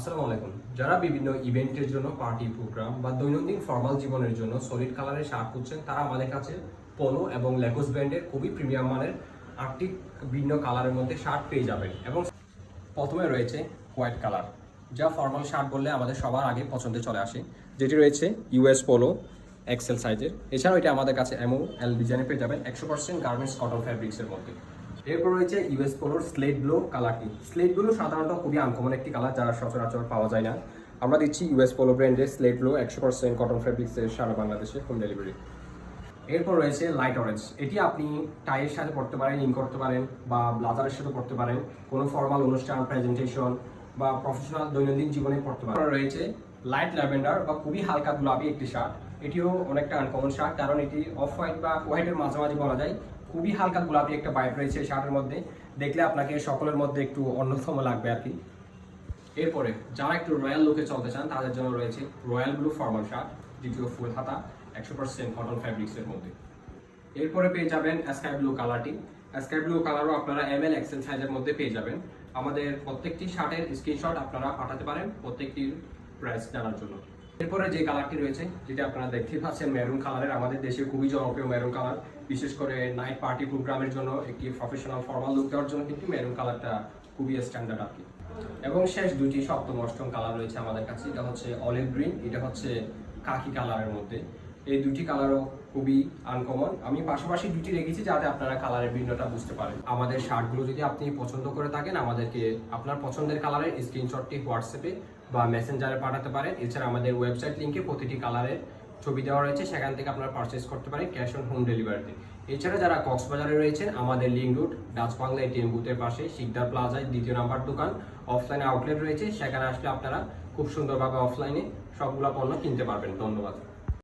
আসসালামু আলাইকুম। যারা বিভিন্ন ইভেন্টের জন্য পার্টি প্রোগ্রাম বা দৈনন্দিন ফর্মাল জীবনের জন্য সলিড কালারের শার্ট খুঁজছেন, তারা আমাদের কাছে পোলো এবং লেকোস ব্র্যান্ডের খুবই প্রিমিয়াম মানের 8টি ভিন্ন কালারের মধ্যে শার্ট পেয়ে যাবেন। এবং প্রথমে রয়েছে হোয়াইট কালার, যা ফর্মাল শার্ট বললে আমাদের সবার আগে পছন্দে চলে আসে, যেটি রয়েছে ইউএস পোলো এক্সেল সাইজের। এছাড়াও এটা আমাদের কাছে এমও এল ডিজাইনে পেয়ে যাবেন 100% গার্মেন্টস কটন ফ্যাব্রিক্সের মধ্যে। এরপর রয়েছে ইউএস পোলোর স্লেট ব্লু কালারটি। স্লেট ব্লু সাধারণত খুবই আনকমন একটি কালার, যারা সচরাচর পাওয়া যায় না। আমরা দিচ্ছি ইউএস পোলো ব্র্যান্ডের স্লেট ব্লু 100% কটন ফ্যাব্রিক্সের সারা বাংলাদেশে হোম ডেলিভারি। এরপর রয়েছে লাইট অরেঞ্জ। এটি আপনি টাইয়ের সাথে পড়তে পারেন, ইন করতে পারেন, বা ব্লাজারের সাথে পড়তে পারেন, কোনো ফর্মাল অনুষ্ঠান, প্রেজেন্টেশন বা প্রফেশনাল দৈনন্দিন জীবনে পড়তে পারেন। রয়েছে লাইট ল্যাভেন্ডার বা খুবই হালকা গোলাপি একটি শার্ট। এটিও অনেকটা আনকমন শার্ট, কারণ এটি অফ হোয়াইট বা হোয়াইটের মাঝামাঝি বলা যায়। খুবই হালকা গোলাপি একটা ভাইব রয়েছে এই শার্টের মধ্যে, দেখলে আপনাকে সকলের মধ্যে একটু অন্যতম লাগবে আর কি। এরপরে যারা একটু রয়্যাল লুকে চলতে চান, তাদের জন্য রয়েছে রয়্যাল ব্লু ফর্মাল শার্ট, দ্বিতীয় ফুল হাতা, 100% কটন ফ্যাব্রিক্সের মধ্যে। এরপরে পেয়ে যাবেন স্কাই ব্লু কালারটি। স্কাই ব্লু কালারও আপনারা এমএল এক্সেল সাইজের মধ্যে পেয়ে যাবেন। আমাদের প্রত্যেকটি শার্টের স্ক্রিনশট আপনারা পাঠাতে পারেন প্রত্যেকটির প্রাইস জানার জন্য। এরপরে যে কালারটি রয়েছে, যেটা আপনারা দেখতে পাচ্ছেন মেরুন কালারের, আমাদের দেশে খুবই জনপ্রিয় মেরুন কালার। বিশেষ করে নাইট পার্টি প্রোগ্রামের জন্য, একটি প্রফেশনাল ফর্মাল লুক দেওয়ার জন্য কিন্তু মেরুন কালারটা খুবই স্ট্যান্ডার্ড আর কি। এবং শেষ দুটি সপ্তম অষ্টম কালার রয়েছে আমাদের কাছে। এটা হচ্ছে অলিভ গ্রিন, এটা হচ্ছে কাকি কালারের মধ্যে। এই দুটি কালারও খুবই আনকমন। আমি পাশাপাশি দুটি রেখেছি যাতে আপনারা কালারের ভিন্নতা বুঝতে পারেন। আমাদের শার্টগুলো যদি আপনি পছন্দ করে থাকেন, আমাদেরকে আপনার পছন্দের কালারের স্ক্রিনশটটি হোয়াটসঅ্যাপে বা মেসেঞ্জারে পাঠাতে পারেন। এছাড়া আমাদের ওয়েবসাইট লিঙ্কে প্রতিটি কালারের ছবি দেওয়া রয়েছে, সেখান থেকে আপনারা পারচেস করতে পারেন ক্যাশ অন হোম ডেলিভারিতে। এছাড়া যারা কক্সবাজারে রয়েছেন, আমাদের link road Dutch Bangla ATM বুথের পাশে শিকদার প্লাজায় 2য় নাম্বার দোকান, অফলাইনে আউটলেট রয়েছে। সেখানে আসলে আপনারা খুব সুন্দরভাবে অফলাইনে সবগুলো পণ্য কিনতে পারবেন। ধন্যবাদ।